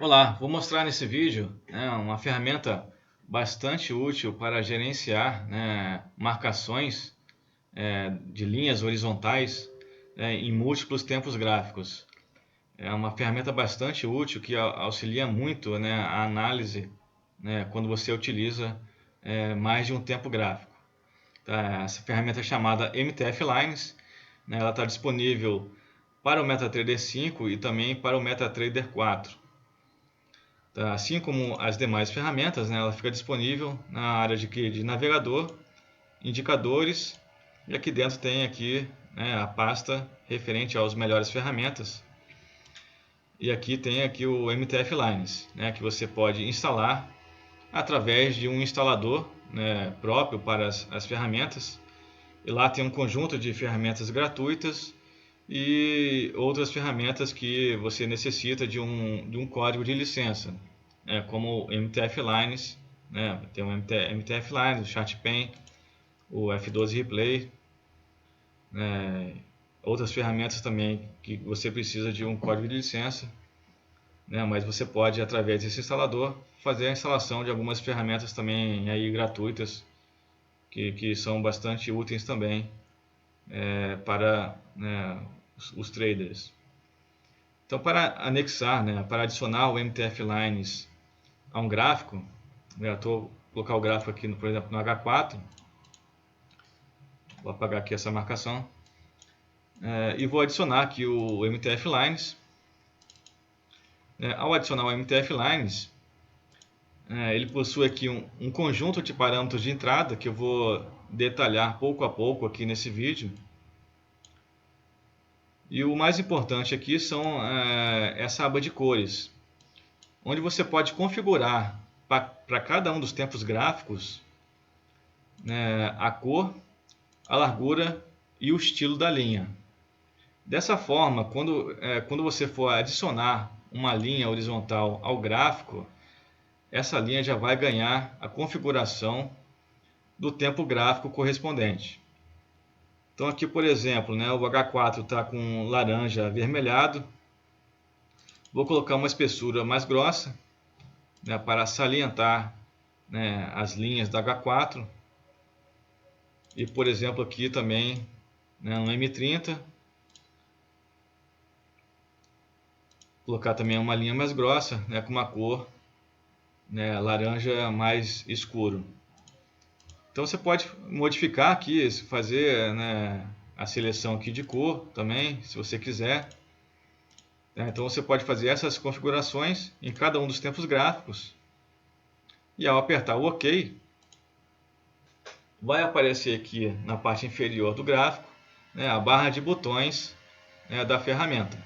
Olá, vou mostrar nesse vídeo uma ferramenta bastante útil para gerenciar marcações de linhas horizontais em múltiplos tempos gráficos. É uma ferramenta bastante útil que auxilia muito a análise quando você utiliza mais de um tempo gráfico. Tá? Essa ferramenta é chamada MTF Lines, ela está disponível para o MetaTrader 5 e também para o MetaTrader 4. Assim como as demais ferramentas, ela fica disponível na área de navegador, indicadores, e aqui dentro tem a pasta referente aos melhores ferramentas. E aqui tem o MTF Lines, que você pode instalar através de um instalador próprio para as ferramentas. E lá tem um conjunto de ferramentas gratuitas e outras ferramentas que você necessita de um código de licença, como o MTF Lines, tem o MTF Lines, o ChartPen, o F12 Replay, outras ferramentas também que você precisa de um código de licença, mas você pode, através desse instalador, fazer a instalação de algumas ferramentas também aí gratuitas, que são bastante úteis também para os traders. Então, para anexar, para adicionar o MTF Lines a um gráfico, vou colocar o gráfico aqui, por exemplo, no H4, vou apagar aqui essa marcação, e vou adicionar aqui o MTF Lines. Ao adicionar o MTF Lines, ele possui aqui um conjunto de parâmetros de entrada que eu vou detalhar pouco a pouco aqui nesse vídeo. E o mais importante aqui são essa aba de cores, onde você pode configurar para cada um dos tempos gráficos a cor, a largura e o estilo da linha. Dessa forma, quando você for adicionar uma linha horizontal ao gráfico, essa linha já vai ganhar a configuração do tempo gráfico correspondente. Então aqui, por exemplo, o H4 está com laranja avermelhado. Vou colocar uma espessura mais grossa para salientar as linhas da H4. E, por exemplo, aqui também no M30. Colocar também uma linha mais grossa, com uma cor laranja mais escuro. Então você pode modificar aqui, fazer a seleção aqui de cor também, se você quiser. Então você pode fazer essas configurações em cada um dos tempos gráficos. E ao apertar o OK, vai aparecer aqui na parte inferior do gráfico a barra de botões da ferramenta.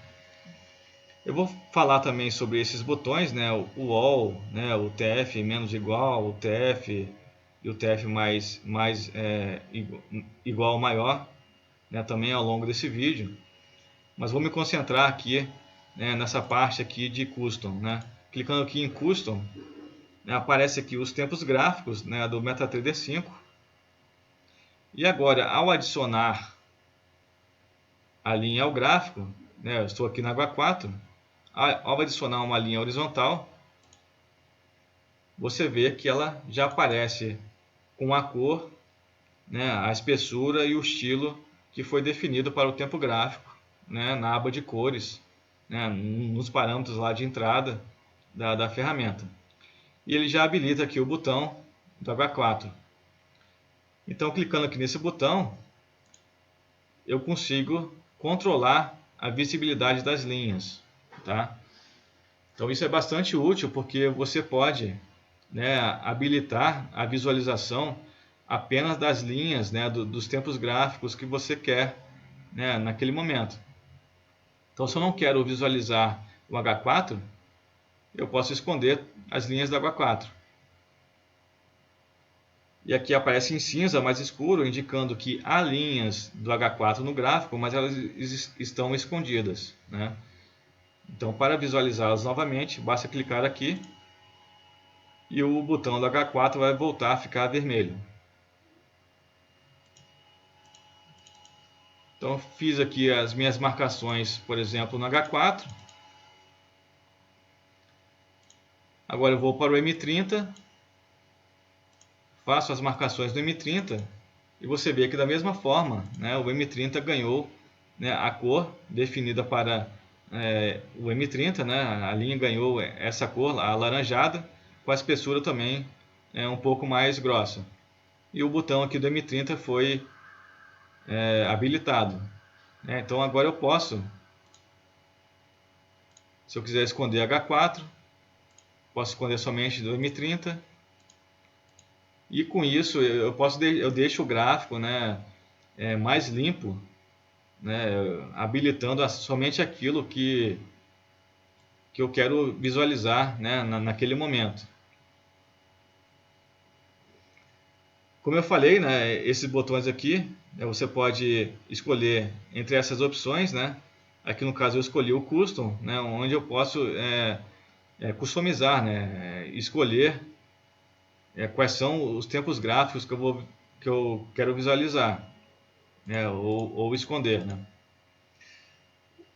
Eu vou falar também sobre esses botões, o All, o TF menos igual, o TF e o TF mais igual ou maior, também ao longo desse vídeo. Mas vou me concentrar aqui nessa parte aqui de Custom. Clicando aqui em Custom, aparece aqui os tempos gráficos do MetaTrader 5. E agora, ao adicionar a linha ao gráfico, eu estou aqui na H4, ao adicionar uma linha horizontal, você vê que ela já aparece com a cor, a espessura e o estilo que foi definido para o tempo gráfico, na aba de cores, nos parâmetros lá de entrada da ferramenta. E ele já habilita aqui o botão do H4. Então, clicando aqui nesse botão, eu consigo controlar a visibilidade das linhas. Tá? Então isso é bastante útil porque você pode habilitar a visualização apenas das linhas dos tempos gráficos que você quer naquele momento. Então se eu não quero visualizar o H4, eu posso esconder as linhas do H4. E aqui aparece em cinza mais escuro, indicando que há linhas do H4 no gráfico, mas elas estão escondidas. Então, para visualizá-las novamente, basta clicar aqui e o botão do H4 vai voltar a ficar vermelho. Então, fiz aqui as minhas marcações, por exemplo, no H4. Agora eu vou para o M30, faço as marcações do M30 e você vê que da mesma forma, né, o M30 ganhou, né, a cor definida para o M30, né, a linha ganhou essa cor, a alaranjada, com a espessura também um pouco mais grossa. E o botão aqui do M30 foi habilitado. Então agora eu posso, se eu quiser esconder H4, posso esconder somente do M30. E com isso eu deixo o gráfico, né, mais limpo, né, habilitando somente aquilo que eu quero visualizar, né, naquele momento. Como eu falei, né, esses botões aqui, você pode escolher entre essas opções, né? Aqui no caso eu escolhi o Custom, né, onde eu posso customizar, né, escolher quais são os tempos gráficos que eu quero visualizar, né, ou esconder, né.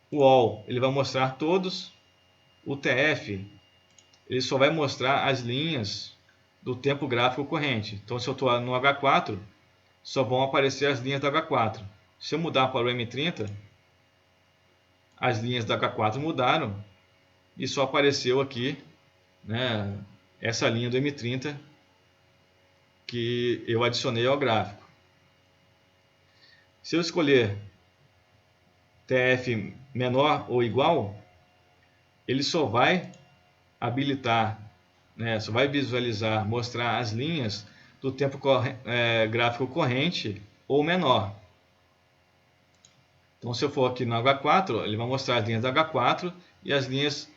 O All ele vai mostrar todos. O TF ele só vai mostrar as linhas do tempo gráfico corrente. Então, se eu estou no H4, só vão aparecer as linhas do H4. Se eu mudar para o M30, as linhas do H4 mudaram e só apareceu aqui, né, essa linha do M30 que eu adicionei ao gráfico. Se eu escolher TF menor ou igual, ele só vai habilitar, né, só vai visualizar, mostrar as linhas do tempo gráfico corrente ou menor. Então, se eu for aqui no H4, ele vai mostrar as linhas da H4 e as linhas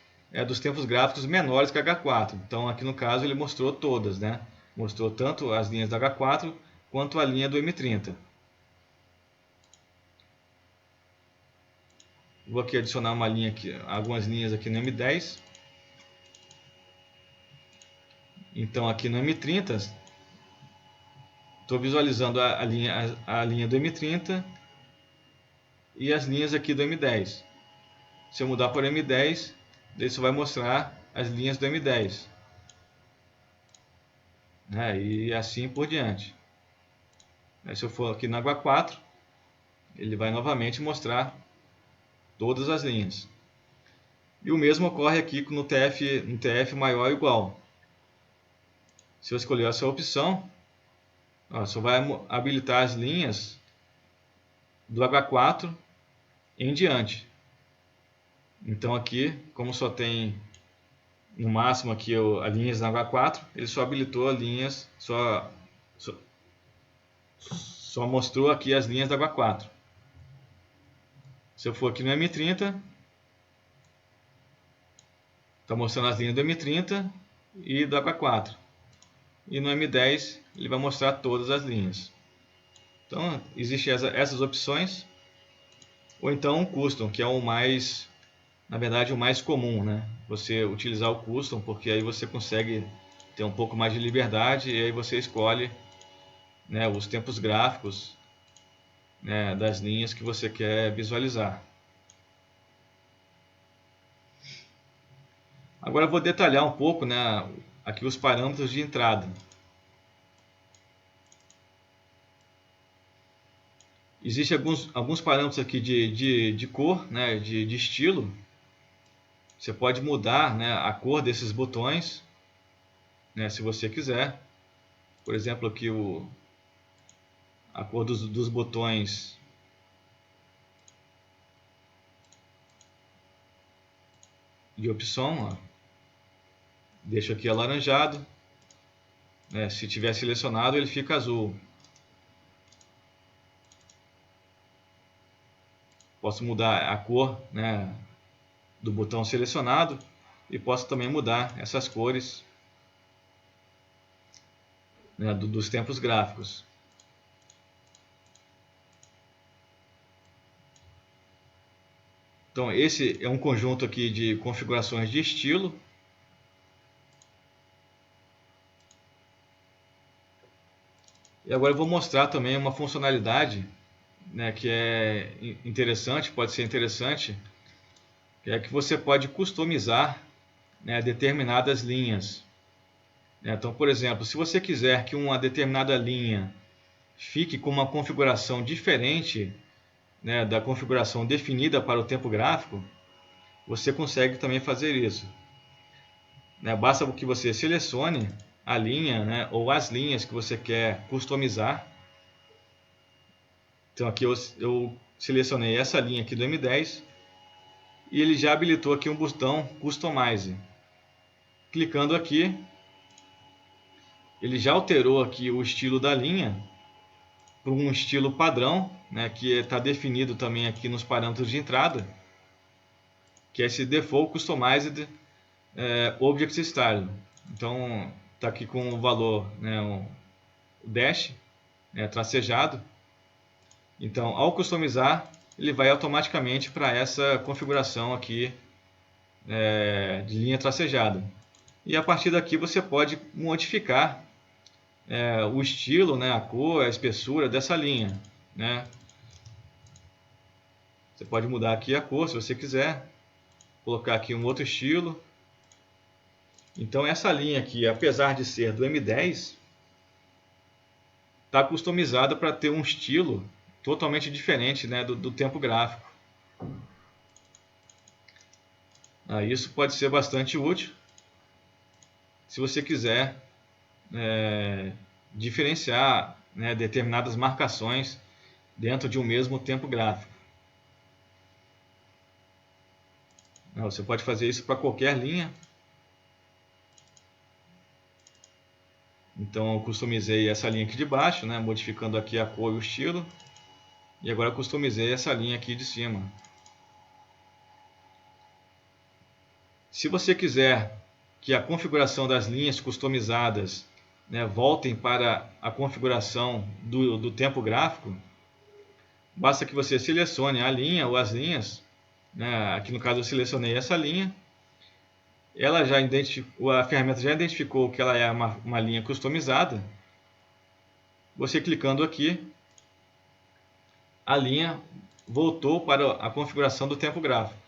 dos tempos gráficos menores que H4. Então, aqui no caso, ele mostrou todas, né? Mostrou tanto as linhas da H4 quanto a linha do M30. Vou aqui adicionar uma linha aqui, algumas linhas aqui no M10. Então, aqui no M30, estou visualizando a linha do M30 e as linhas aqui do M10. Se eu mudar para o M10, ele só vai mostrar as linhas do M10. E assim por diante. Se eu for aqui no H4, ele vai novamente mostrar todas as linhas. E o mesmo ocorre aqui no TF maior ou igual. Se eu escolher essa opção, só vai habilitar as linhas do H4 em diante. Então aqui, como só tem no máximo aqui as linhas na H4, ele só habilitou as linhas, só mostrou aqui as linhas da H4. Se eu for aqui no M30, está mostrando as linhas do M30 e do H4. E no M10 ele vai mostrar todas as linhas. Então, existem essas opções. Ou então um Custom, que é o mais, na verdade, o mais comum, né? Você utilizar o Custom, porque aí você consegue ter um pouco mais de liberdade e aí você escolhe, né, os tempos gráficos, né, das linhas que você quer visualizar. Agora eu vou detalhar um pouco, né, aqui os parâmetros de entrada. Existem alguns parâmetros aqui de cor, né, de estilo. Você pode mudar, né, a cor desses botões, né, se você quiser. Por exemplo, aqui a cor dos botões de opção, deixo aqui alaranjado. Se tiver selecionado, ele fica azul. Posso mudar a cor, né, do botão selecionado e posso também mudar essas cores, né, dos tempos gráficos. Então esse é um conjunto aqui de configurações de estilo. E agora eu vou mostrar também uma funcionalidade, né, que é interessante, pode ser interessante, que é que você pode customizar, né, determinadas linhas. Então, por exemplo, se você quiser que uma determinada linha fique com uma configuração diferente, né, da configuração definida para o tempo gráfico, você consegue também fazer isso. Basta que você selecione a linha, né, ou as linhas que você quer customizar. Então aqui eu selecionei essa linha aqui do M10 e ele já habilitou aqui um botão Customize. Clicando aqui, ele já alterou aqui o estilo da linha para um estilo padrão, né, que está definido também aqui nos parâmetros de entrada, que é esse Default Customized Object Style. Então está aqui com o valor, né, o dash, tracejado. Então, ao customizar, ele vai automaticamente para essa configuração aqui de linha tracejada. E a partir daqui você pode modificar o estilo, né, a cor, a espessura dessa linha, né? Você pode mudar aqui a cor se você quiser, colocar aqui um outro estilo. Então essa linha aqui, apesar de ser do M10, está customizada para ter um estilo totalmente diferente, né, do tempo gráfico. Isso pode ser bastante útil se você quiser diferenciar, né, determinadas marcações dentro de um mesmo tempo gráfico. Você pode fazer isso para qualquer linha. Então eu customizei essa linha aqui de baixo, né, modificando aqui a cor e o estilo. E agora eu customizei essa linha aqui de cima. Se você quiser que a configuração das linhas customizadas, né, voltem para a configuração do tempo gráfico, basta que você selecione a linha ou as linhas, né, aqui no caso eu selecionei essa linha, a ferramenta já identificou que ela é uma linha customizada. Você clicando aqui, a linha voltou para a configuração do tempo gráfico.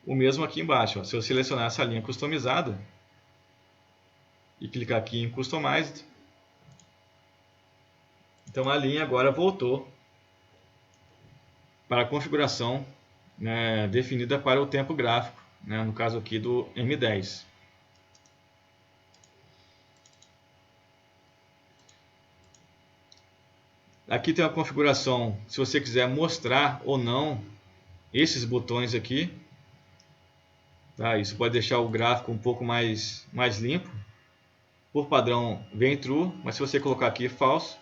O mesmo aqui embaixo, se eu selecionar essa linha customizada e clicar aqui em Customized, então a linha agora voltou para a configuração, né, definida para o tempo gráfico, né, no caso aqui do M10. Aqui tem a configuração, se você quiser mostrar ou não esses botões aqui. Isso pode deixar o gráfico um pouco mais limpo. Por padrão vem true, mas se você colocar aqui false,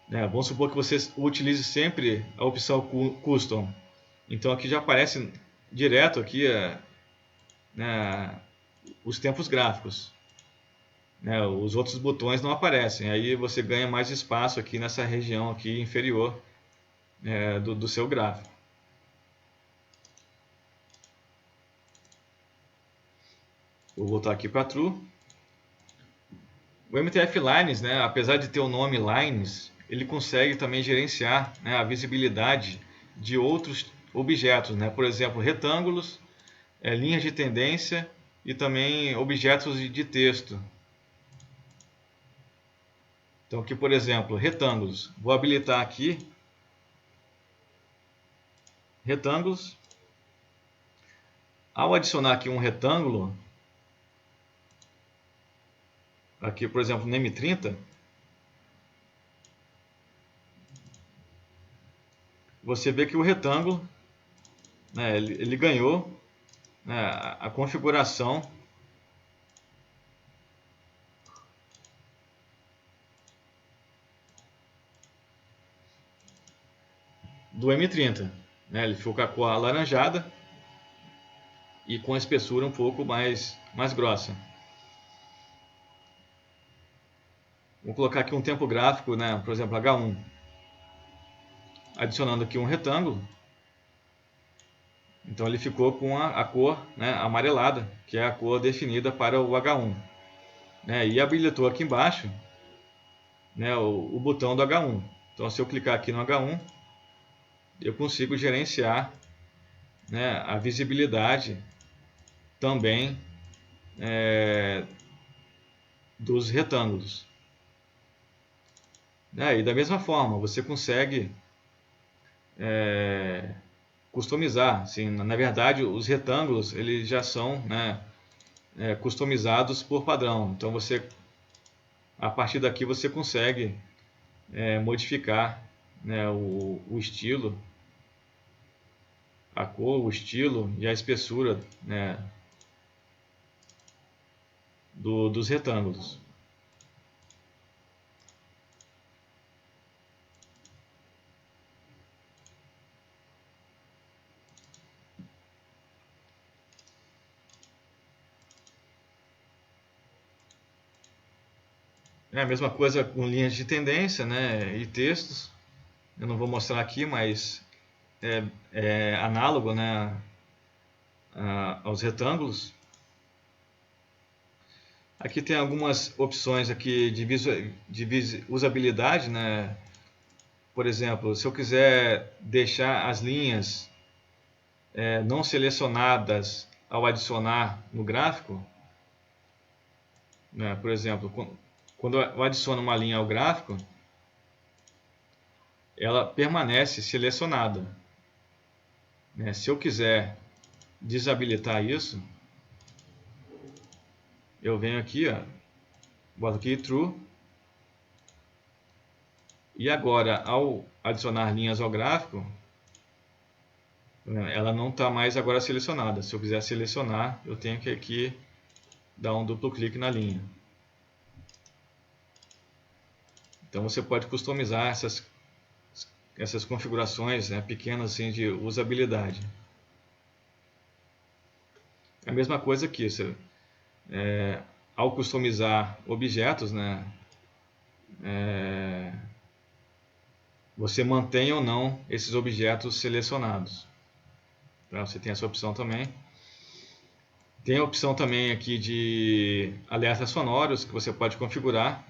vamos supor que você utilize sempre a opção Custom. Então aqui já aparece direto aqui os tempos gráficos. Os outros botões não aparecem. Aí você ganha mais espaço aqui nessa região aqui inferior do seu gráfico. Vou voltar aqui para True. O MTF Lines, apesar de ter o nome Lines, ele consegue também gerenciar, a visibilidade de outros objetos, por exemplo, retângulos, linhas de tendência e também objetos de texto. Então aqui, por exemplo, retângulos. Vou habilitar aqui retângulos. Ao adicionar aqui um retângulo, aqui, por exemplo, no M30, você vê que o retângulo, ele ganhou a configuração do M30. Ele ficou com a cor alaranjada e com a espessura um pouco mais grossa. Vou colocar aqui um tempo gráfico, por exemplo, H1. Adicionando aqui um retângulo. Então ele ficou com a cor amarelada, que é a cor definida para o H1. E habilitou aqui embaixo o botão do H1. Então se eu clicar aqui no H1, eu consigo gerenciar né, a visibilidade também dos retângulos. E da mesma forma, você consegue customizar. Assim, na verdade, os retângulos eles já são, né, customizados por padrão. Então, a partir daqui você consegue modificar, né, o estilo, a cor, o estilo e a espessura, né, dos retângulos. É a mesma coisa com linhas de tendência, né, e textos. Eu não vou mostrar aqui, mas é análogo, né, aos retângulos. Aqui tem algumas opções aqui de usabilidade, né? Por exemplo, se eu quiser deixar as linhas não selecionadas ao adicionar no gráfico, né? Por exemplo, quando eu adiciono uma linha ao gráfico, ela permanece selecionada, né? Se eu quiser desabilitar isso, eu venho aqui, ó, boto aqui True, e agora ao adicionar linhas ao gráfico, ela não está mais agora selecionada. Se eu quiser selecionar, eu tenho que aqui dar um duplo clique na linha. Então você pode customizar essas configurações, né, pequenas assim, de usabilidade. A mesma coisa aqui, ao customizar objetos, né, você mantém ou não esses objetos selecionados. Tá? Você tem essa opção também. Tem a opção também aqui de alertas sonoros que você pode configurar.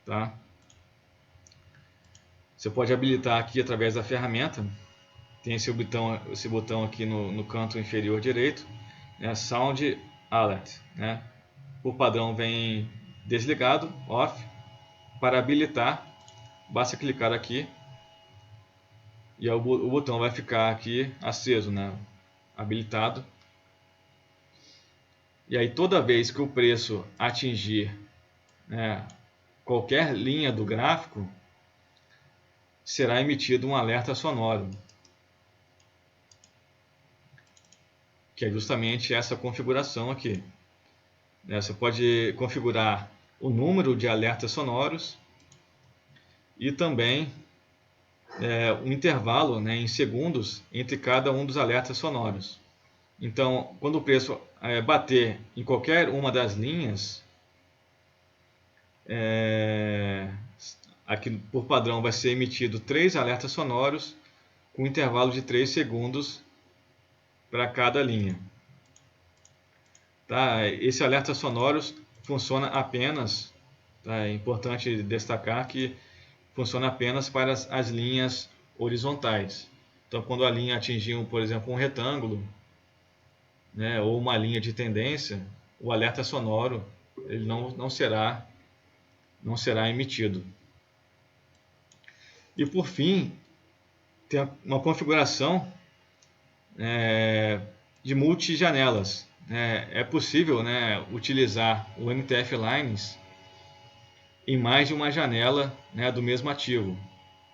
Tá? Você pode habilitar aqui através da ferramenta. Tem esse botão aqui no canto inferior direito, né, Sound Alert. Né? Por padrão vem desligado, off. Para habilitar, basta clicar aqui e o botão vai ficar aqui aceso, né, habilitado. E aí toda vez que o preço atingir, né, qualquer linha do gráfico, será emitido um alerta sonoro, que é justamente essa configuração aqui. Você pode configurar o número de alertas sonoros e também um intervalo, né, em segundos entre cada um dos alertas sonoros. Então, quando o preço bater em qualquer uma das linhas, aqui por padrão vai ser emitido 3 alertas sonoros com intervalo de 3 segundos para cada linha. Tá? Esse alerta sonoros funciona apenas, tá? É importante destacar que funciona apenas para as linhas horizontais. Então, quando a linha atingir, por exemplo, um retângulo, né, ou uma linha de tendência, o alerta sonoro ele não será emitido. E por fim, tem uma configuração de multijanelas. É possível, né, utilizar o MTF Lines em mais de uma janela, né, do mesmo ativo.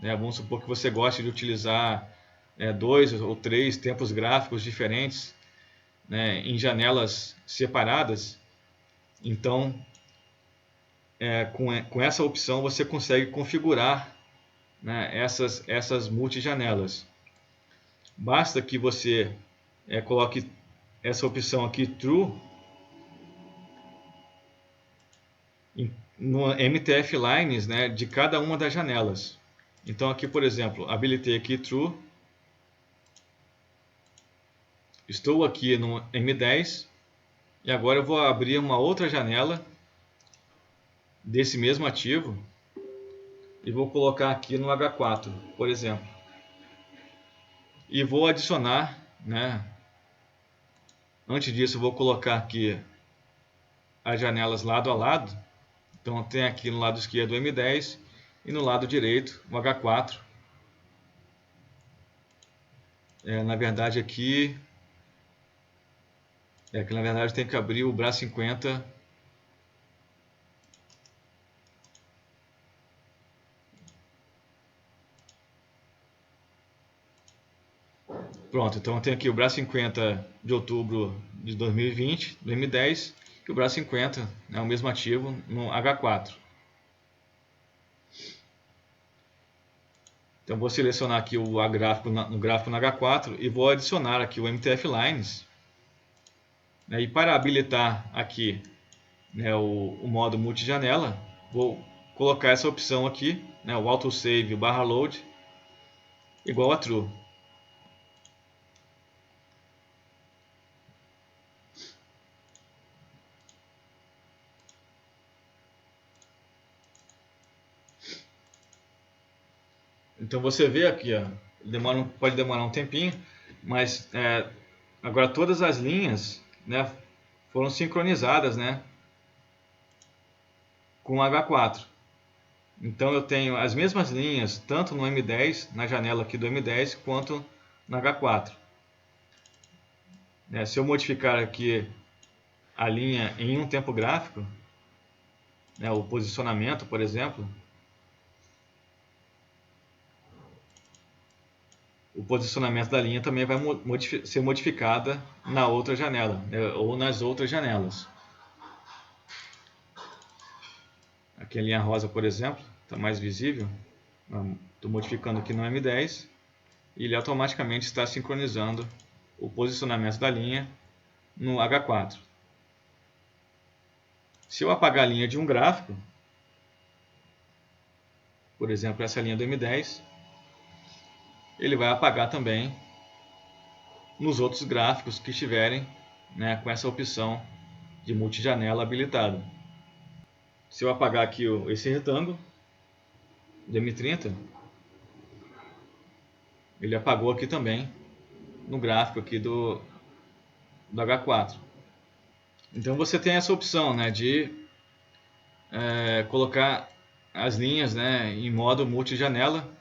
Vamos supor que você goste de utilizar 2 ou 3 tempos gráficos diferentes, né, em janelas separadas. Então, com essa opção você consegue configurar, né, essas multijanelas. Basta que você coloque essa opção aqui True no MTF Lines, né, de cada uma das janelas. Então aqui, por exemplo, habilitei aqui True. Estou aqui no M10 e agora eu vou abrir uma outra janela desse mesmo ativo e vou colocar aqui no H4, por exemplo. E vou adicionar, né? Antes disso, eu vou colocar aqui as janelas lado a lado. Então tem aqui no lado esquerdo o M10 e no lado direito o H4. Na verdade aqui que na verdade tem que abrir o braço 50. Pronto, então tem aqui o braço 50 de outubro de 2020 do M10 e o braço 50, né, o mesmo ativo no H4. Então vou selecionar aqui o gráfico no gráfico no H4 e vou adicionar aqui o MTF Lines. Né, e para habilitar aqui, né, o modo multijanela, vou colocar essa opção aqui, né, o autosave /load igual a true. Então você vê aqui, ó, pode demorar um tempinho, mas agora todas as linhas, né, foram sincronizadas, né, com o H4. Então eu tenho as mesmas linhas tanto no M10, na janela aqui do M10, quanto no H4. Se eu modificar aqui a linha em um tempo gráfico, né, o posicionamento, por exemplo, o posicionamento da linha também vai ser modificada na outra janela, né, ou nas outras janelas. Aqui a linha rosa, por exemplo, está mais visível. Estou modificando aqui no M10 e ele automaticamente está sincronizando o posicionamento da linha no H4. Se eu apagar a linha de um gráfico, por exemplo, essa linha do M10, ele vai apagar também nos outros gráficos que estiverem, né, com essa opção de multijanela habilitada. Se eu apagar aqui esse retângulo do M30, ele apagou aqui também no gráfico aqui do H4. Então você tem essa opção, né, de colocar as linhas, né, em modo multijanela.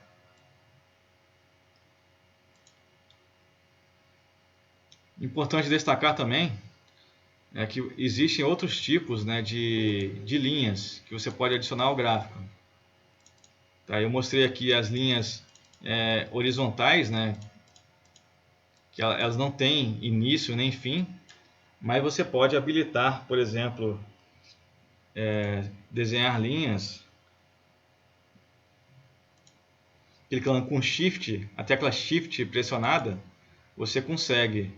Importante destacar também é que existem outros tipos, né, de linhas que você pode adicionar ao gráfico. Tá, eu mostrei aqui as linhas horizontais, né, que elas não têm início nem fim, mas você pode habilitar, por exemplo, desenhar linhas clicando com Shift, a tecla Shift pressionada, você consegue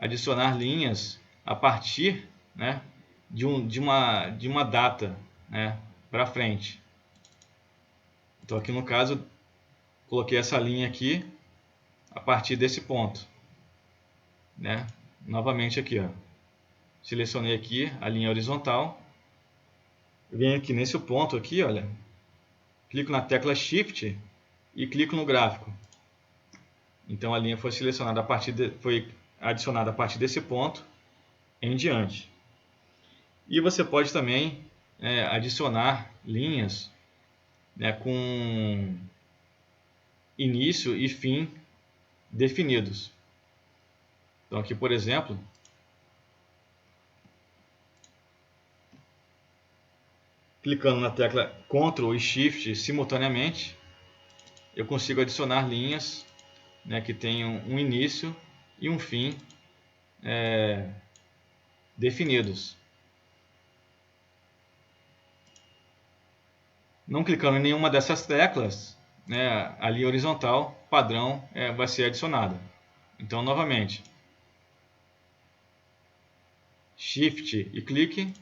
adicionar linhas a partir, né, de uma data, né, para frente. Então aqui no caso coloquei essa linha aqui a partir desse ponto, né? Novamente aqui, ó, selecionei aqui a linha horizontal, venho aqui nesse ponto aqui, olha, clico na tecla Shift e clico no gráfico. Então a linha foi selecionada foi adicionada a partir desse ponto em diante. E você pode também adicionar linhas, né, com início e fim definidos. Então aqui, por exemplo, clicando na tecla Ctrl e Shift simultaneamente, eu consigo adicionar linhas, né, que tenham um início e um fim definidos. Não clicando em nenhuma dessas teclas, né, a linha horizontal padrão vai ser adicionada. Então, novamente, Shift e clique,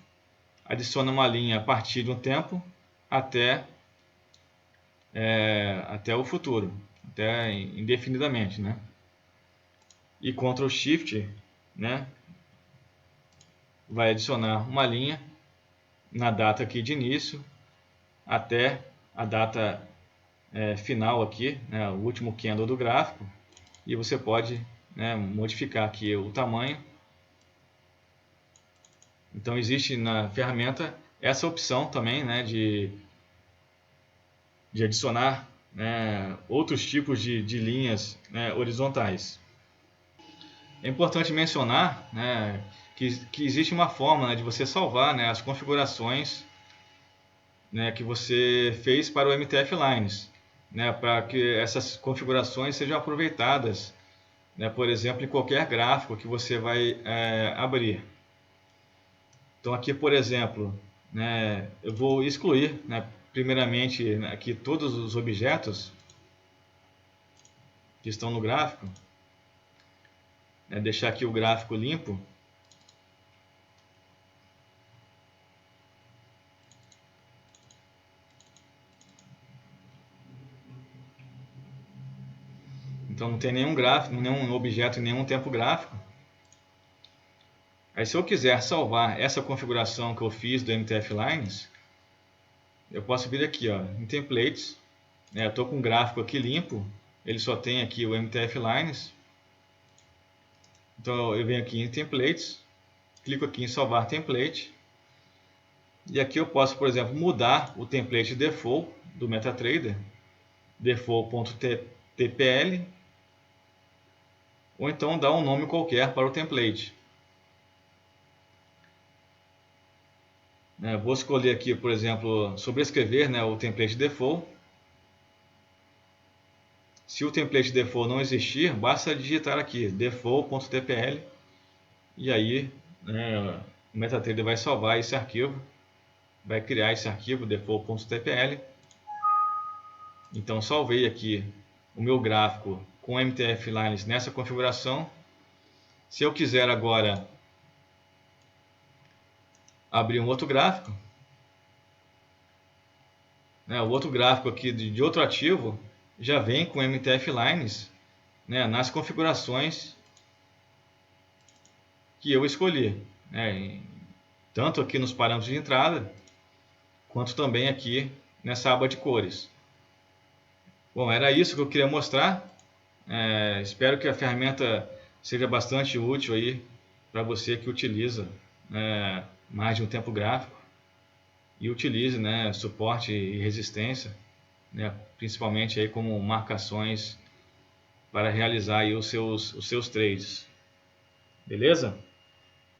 adiciona uma linha a partir de um tempo até o futuro, até indefinidamente, né? E Ctrl Shift, né, vai adicionar uma linha na data aqui de início até a data final aqui, né, o último candle do gráfico, e você pode né, modificar aqui o tamanho. Então existe na ferramenta essa opção também, né, de adicionar, né, outros tipos de linhas, né, horizontais. É importante mencionar, né, que existe uma forma, né, de você salvar, né, as configurações, né, que você fez para o MTF Lines, né, para que essas configurações sejam aproveitadas, né, por exemplo, em qualquer gráfico que você vai abrir. Então aqui, por exemplo, né, eu vou excluir, né, primeiramente, né, aqui todos os objetos que estão no gráfico, né, deixar aqui o gráfico limpo. Então não tem nenhum gráfico, nenhum objeto em nenhum tempo gráfico. Aí se eu quiser salvar essa configuração que eu fiz do MTF Lines, eu posso vir aqui, ó, em Templates, né, eu estou com um gráfico aqui limpo, ele só tem aqui o MTF Lines. Então eu venho aqui em Templates, clico aqui em Salvar Template, e aqui eu posso, por exemplo, mudar o template default do MetaTrader, default.tpl, ou então dar um nome qualquer para o template. Vou escolher aqui, por exemplo, sobrescrever, né, o template default. Se o template default não existir, basta digitar aqui default.tpl e aí, né, o MetaTrader vai salvar esse arquivo, vai criar esse arquivo default.tpl. Então salvei aqui o meu gráfico com MTF Lines nessa configuração. Se eu quiser agora abrir um outro gráfico, né, o outro gráfico aqui de outro ativo já vem com MTF Lines, né, nas configurações que eu escolhi, né, tanto aqui nos parâmetros de entrada, quanto também aqui nessa aba de cores. Bom, era isso que eu queria mostrar. Espero que a ferramenta seja bastante útil aí para você que utiliza mais de um tempo gráfico e utilize, né, suporte e resistência, né, principalmente aí como marcações para realizar aí os seus trades. Beleza?